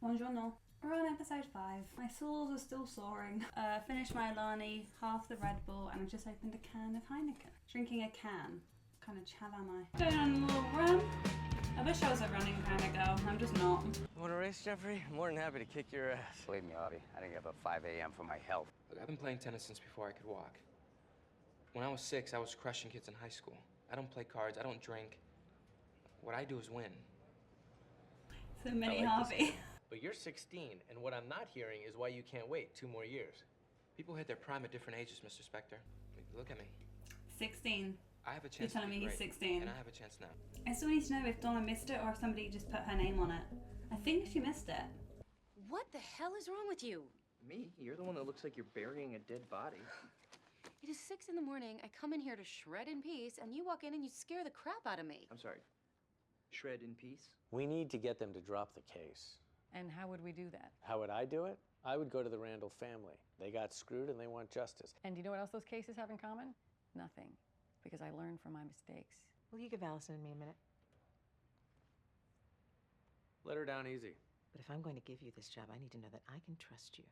Buongiorno. We're on episode 5. My sores are still soaring. Finished my Alani, half the Red Bull, and I've just opened a can of Heineken. Drinking a can. What kind of chav am I? Going on a little run. I wish I was a running kind of girl. I'm just not. You want to race, Jeffrey? I'm more than happy to kick your ass. Believe me, Audie, I didn't give up 5 a.m. for my health. Look, I've been playing tennis since before I could walk. When I was 6, I was crushing kids in high school. I don't play cards, I don't drink. What I do is win. It's a mini Harvey. But you're 16, and what I'm not hearing is why you can't wait 2 more years. People hit their prime at different ages, Mr. Spector. I mean, look at me. 16. I have a chance. You're telling to be me he's great, 16. and I have a chance now. I still need to know if Donna missed it or if somebody just put her name on it. I think she missed it. What the hell is wrong with you? Me? You're the one that looks like you're burying a dead body. It is 6 in the morning. I come in here to shred in peace, and you walk in and you scare the crap out of me. I'm sorry. Shred in peace? We need to get them to drop the case. And how would we do that? How would I do it? I would go to the Randall family. They got screwed and they want justice. And do you know what else those cases have in common? Nothing. Because I learned from my mistakes. Will you give Allison and me a minute? Let her down easy. But if I'm going to give you this job, I need to know that I can trust you.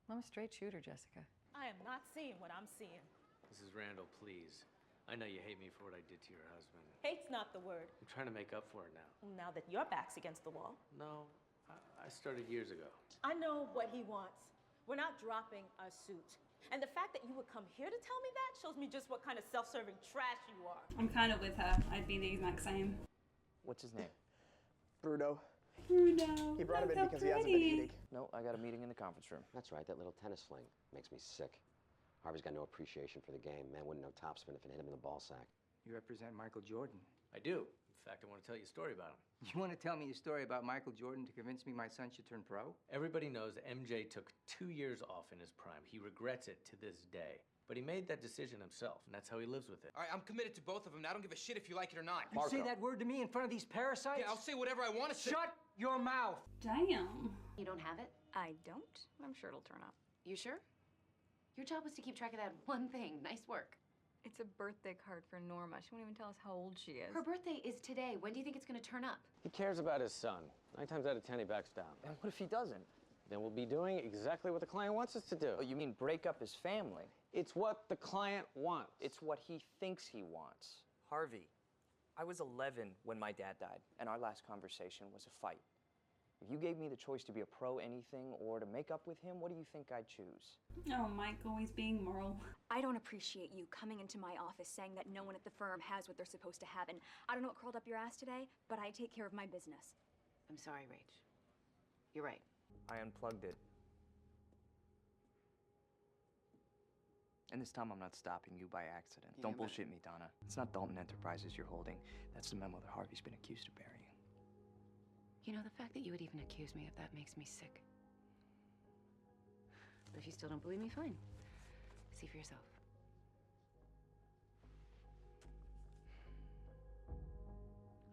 I'm a straight shooter, Jessica. I am not seeing what I'm seeing. Mrs. Randall, please. I know you hate me for what I did to your husband. Hate's not the word. I'm trying to make up for it now. Now that your back's against the wall. No, I started years ago. I know what he wants. We're not dropping a suit. And the fact that you would come here to tell me that shows me just what kind of self-serving trash you are. I'm kind of with her. I'd be the exact same. What's his name? Bruno. Bruno. He brought him in Look because how he hasn't been pretty. eating. No, I got a meeting in the conference room. That's right, that little tennis fling makes me sick. Harvey's got no appreciation for the game. Man wouldn't know topspin if it hit him in the ball sack. You represent Michael Jordan. I do. In fact, I want to tell you a story about him. You want to tell me a story about Michael Jordan to convince me my son should turn pro? Everybody knows MJ took 2 years off in his prime. He regrets it to this day. But he made that decision himself, and that's how he lives with it. All right, I'm committed to both of them. I don't give a shit if you like it or not. You say that word to me in front of these parasites? Yeah, I'll say whatever I want to say. Shut your mouth! Damn. You don't have it? I don't. I'm sure it'll turn up. You sure? Your job was to keep track of that one thing. Nice work. It's a birthday card for Norma. She won't even tell us how old she is. Her birthday is today. When do you think it's going to turn up? He cares about his son. 9 times out of 10, he backs down. And what if he doesn't? Then we'll be doing exactly what the client wants us to do. Oh, you mean break up his family? It's what the client wants. It's what he thinks he wants. Harvey, I was 11 when my dad died, and our last conversation was a fight. If you gave me the choice to be a pro anything or to make up with him, what do you think I'd choose? Oh, Mike always being moral. I don't appreciate you coming into my office saying that no one at the firm has what they're supposed to have. And I don't know what crawled up your ass today, but I take care of my business. I'm sorry, Rach. You're right. I unplugged it. And this time I'm not stopping you by accident. Don't bullshit me, Donna. It's not Dalton Enterprises you're holding. That's the memo that Harvey's been accused of burying. You know, the fact that you would even accuse me of that makes me sick. But if you still don't believe me, fine. See for yourself.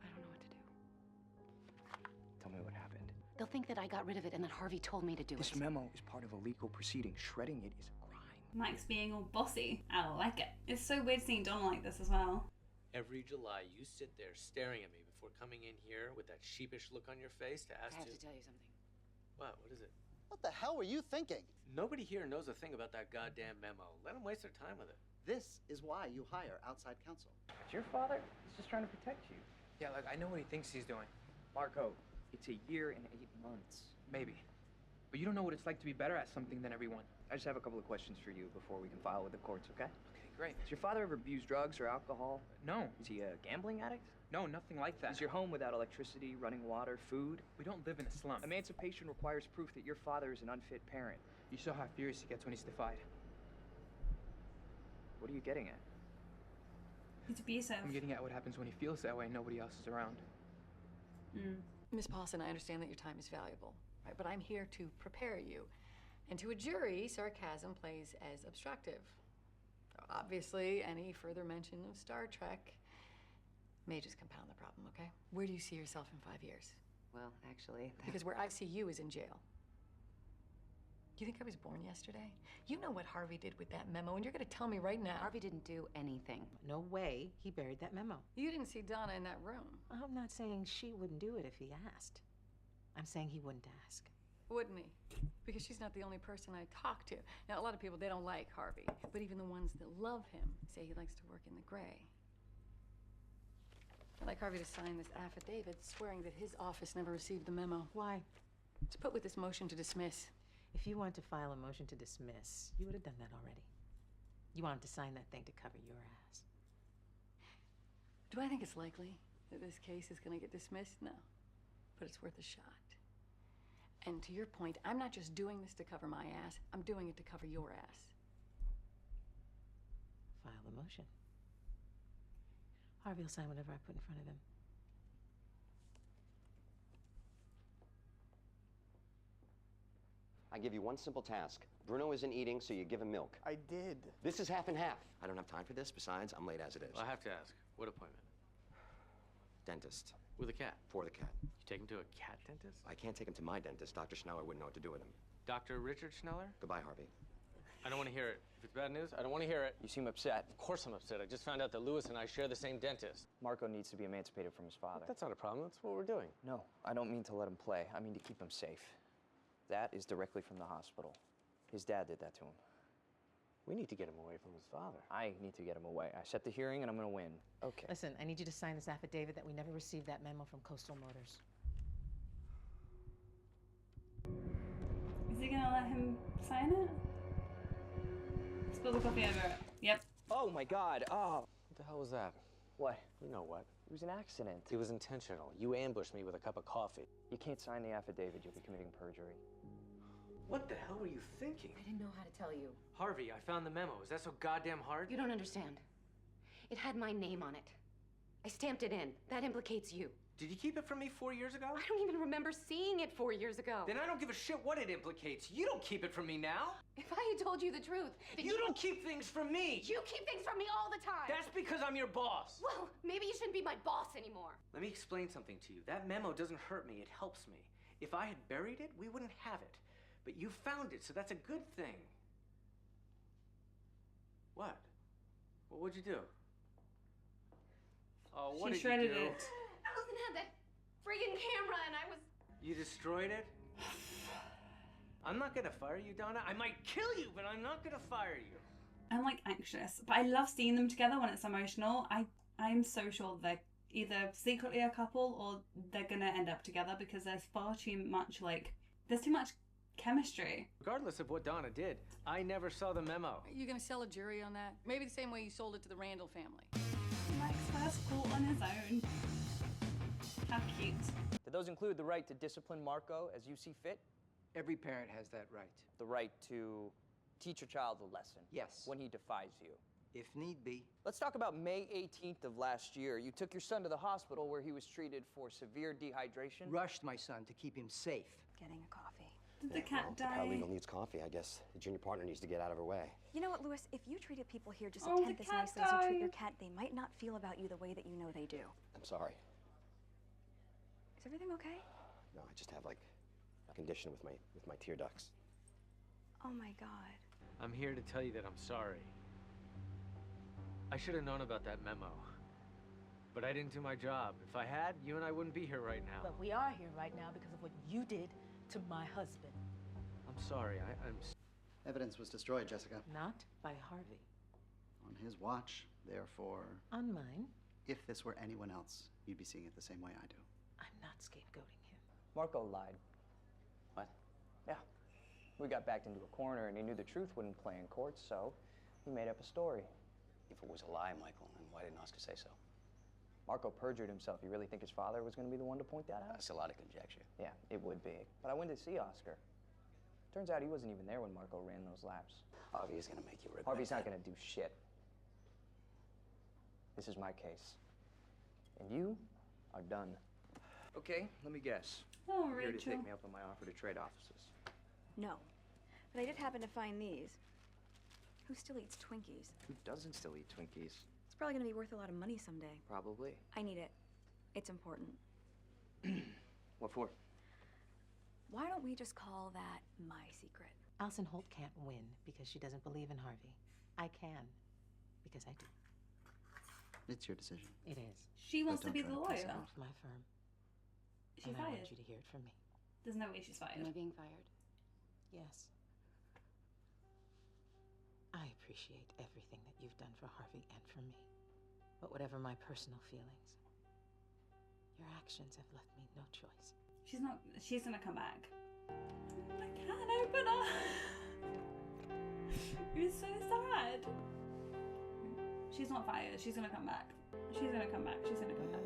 I don't know what to do. Tell me what happened. They'll think that I got rid of it and that Harvey told me to do it. This memo is part of a legal proceeding. Shredding it is a crime. Mike's being all bossy. I like it. It's so weird seeing Donna like this as well. Every July, you sit there staring at me before coming in here with that sheepish look on your face to ask I have to tell you something. What is it? What the hell were you thinking? Nobody here knows a thing about that goddamn memo. Let them waste their time with it. This is why you hire outside counsel. It's your father? He's just trying to protect you. Yeah, like, I know what he thinks he's doing. Marco, it's a year and 8 months. Maybe. But you don't know what it's like to be better at something than everyone. I just have a couple of questions for you before we can file with the courts, okay? Okay, great. Has your father ever abused drugs or alcohol? No. Is he a gambling addict? No, nothing like that. Is your home without electricity, running water, food? We don't live in a slum. Emancipation requires proof that your father is an unfit parent. You saw how furious he gets when he's defied. What are you getting at? He's abusive. I'm getting at what happens when he feels that way and nobody else is around. Miss Paulson, I understand that your time is valuable, right? But I'm here to prepare you. And to a jury, sarcasm plays as obstructive. Obviously, any further mention of Star Trek may just compound the problem, okay? Where do you see yourself in 5 years? Well, actually... Because where I see you is in jail. Do you think I was born yesterday? You know what Harvey did with that memo, and you're gonna tell me right now. Harvey didn't do anything. No way he buried that memo. You didn't see Donna in that room. I'm not saying she wouldn't do it if he asked. I'm saying he wouldn't ask. Wouldn't he? Because she's not the only person I talk to. Now, a lot of people, they don't like Harvey, but even the ones that love him say he likes to work in the gray. I'd like Harvey to sign this affidavit swearing that his office never received the memo. Why? To put with this motion to dismiss. If you wanted to file a motion to dismiss, you would have done that already. You want him to sign that thing to cover your ass. Do I think it's likely that this case is going to get dismissed? No. But it's worth a shot. And to your point, I'm not just doing this to cover my ass, I'm doing it to cover your ass. File the motion. Harvey will sign whatever I put in front of him. I give you one simple task. Bruno isn't eating, so you give him milk. I did. This is half and half. I don't have time for this. Besides, I'm late as it is. Well, I have to ask, what appointment? Dentist. With a cat? For the cat. You take him to a cat dentist? I can't take him to my dentist. Dr. Schneller wouldn't know what to do with him. Dr. Richard Schneller? Goodbye, Harvey. I don't want to hear it. If it's bad news, I don't want to hear it. You seem upset. Of course I'm upset. I just found out that Lewis and I share the same dentist. Marco needs to be emancipated from his father. That's not a problem. That's what we're doing. No, I don't mean to let him play. I mean to keep him safe. That is directly from the hospital. His dad did that to him. We need to get him away from his father. I need to get him away. I set the hearing and I'm gonna win. Okay. Listen, I need you to sign this affidavit that we never received that memo from Coastal Motors. Is he gonna let him sign it? Spill the coffee over it. Yep. Oh my God, oh. What the hell was that? What? You know what? It was an accident. It was intentional. You ambushed me with a cup of coffee. You can't sign the affidavit, you'll be committing perjury. What the hell were you thinking? I didn't know how to tell you. Harvey, I found the memo. Is that so goddamn hard? You don't understand. It had my name on it. I stamped it in. That implicates you. Did you keep it from me 4 years ago? I don't even remember seeing it 4 years ago. Then I don't give a shit what it implicates. You don't keep it from me now. If I had told you the truth, then You don't keep things from me. You keep things from me all the time. That's because I'm your boss. Well, maybe you shouldn't be my boss anymore. Let me explain something to you. That memo doesn't hurt me. It helps me. If I had buried it, we wouldn't have it. But you found it, so that's a good thing. What? Well, what'd you do? Oh, what She did shredded you do? it. Allison had that friggin' camera and I was... You destroyed it? I'm not gonna fire you, Donna. I might kill you, but I'm not gonna fire you. I'm like anxious, but I love seeing them together when it's emotional. I'm so sure they're either secretly a couple or they're gonna end up together because there's far too much there's too much chemistry. Regardless of what Donna did, I never saw the memo. Are you gonna sell a jury on that? Maybe the same way you sold it to the Randall family. Mike's first court on his own. How cute. Do those include the right to discipline Marco as you see fit? Every parent has that right. The right to teach your child a lesson. Yes. When he defies you. If need be. Let's talk about May 18th of last year. You took your son to the hospital where he was treated for severe dehydration. Rushed my son to keep him safe. Getting a coffee. Did the cat die? Paralegal needs coffee, I guess. The junior partner needs to get out of her way. You know what, Lewis? If you treated people here just Oh, a the tenth as cat nicely as you treat your died. cat, they might not feel about you the way that you know they do. I'm sorry. Is everything okay? No, I just have a condition with my tear ducts. Oh my God. I'm here to tell you that I'm sorry. I should have known about that memo. But I didn't do my job. If I had, you and I wouldn't be here right now. But we are here right now because of what you did to my husband. I'm sorry. Evidence was destroyed, Jessica. Not by Harvey. On his watch, therefore. On mine. If this were anyone else, you'd be seeing it the same way I do. I'm not scapegoating him. Marco lied. What? Yeah. We got backed into a corner and he knew the truth wouldn't play in court, so he made up a story. If it was a lie, Michael, then why didn't Oscar say so? Marco perjured himself. You really think his father was going to be the one to point that out? That's a lot of conjecture. Yeah, it would be. But I went to see Oscar. Turns out he wasn't even there when Marco ran those laps. Harvey's gonna make you regret Harvey's not that. going to do shit. This is my case. And you are done. Okay, let me guess. Oh, You're here to Rachel. take me up on my offer to trade offices. No. But I did happen to find these. Who still eats Twinkies? Who doesn't still eat Twinkies? It's probably gonna be worth a lot of money someday. Probably. I need it. It's important. What for? Why don't we just call that my secret? Alison Holt can't win because she doesn't believe in Harvey. I can, because I do. It's your decision. It is. She wants to don't be try the to piss lawyer. her It's my firm. Is she And I want fired? you to hear it from me. There's no way she's fired. Am I being fired? Yes. I appreciate everything that you've done for Harvey and for me. But whatever my personal feelings, your actions have left me no choice. She's gonna come back. I can't open her. It's so sad. She's not fired. She's gonna come back. She's gonna come back. She's gonna come back.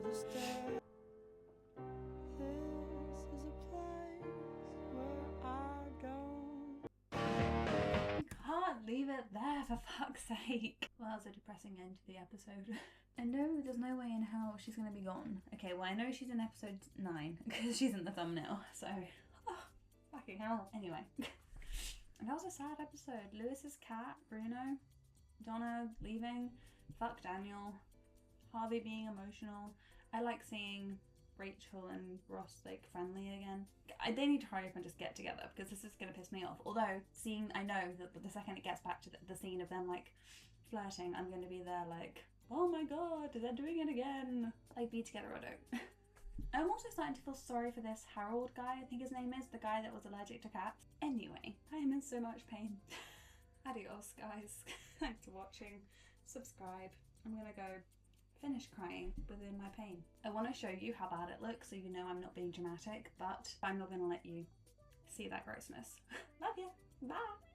You can't leave it there, for fuck's sake. Well, that was a depressing end to the episode. I know there's no way in hell she's gonna be gone. Okay, well I know she's in episode 9 because she's in the thumbnail, so fucking hell. Anyway. And that was a sad episode. Lewis's cat, Bruno, Donna leaving, fuck Daniel, Harvey being emotional. I like seeing Rachel and Ross like friendly again. They need to hurry up and just get together because this is gonna piss me off. Although I know that the second it gets back to the scene of them like flirting, I'm gonna be there like, oh my god, they're doing it again. Like, be together or don't. I'm also starting to feel sorry for this Harold guy, I think his name is, the guy that was allergic to cats. Anyway, I am in so much pain. Adios, guys. Thanks for watching. Subscribe. I'm gonna go finish crying within my pain. I want to show you how bad it looks so you know I'm not being dramatic, but I'm not gonna let you see that grossness. Love you. Bye.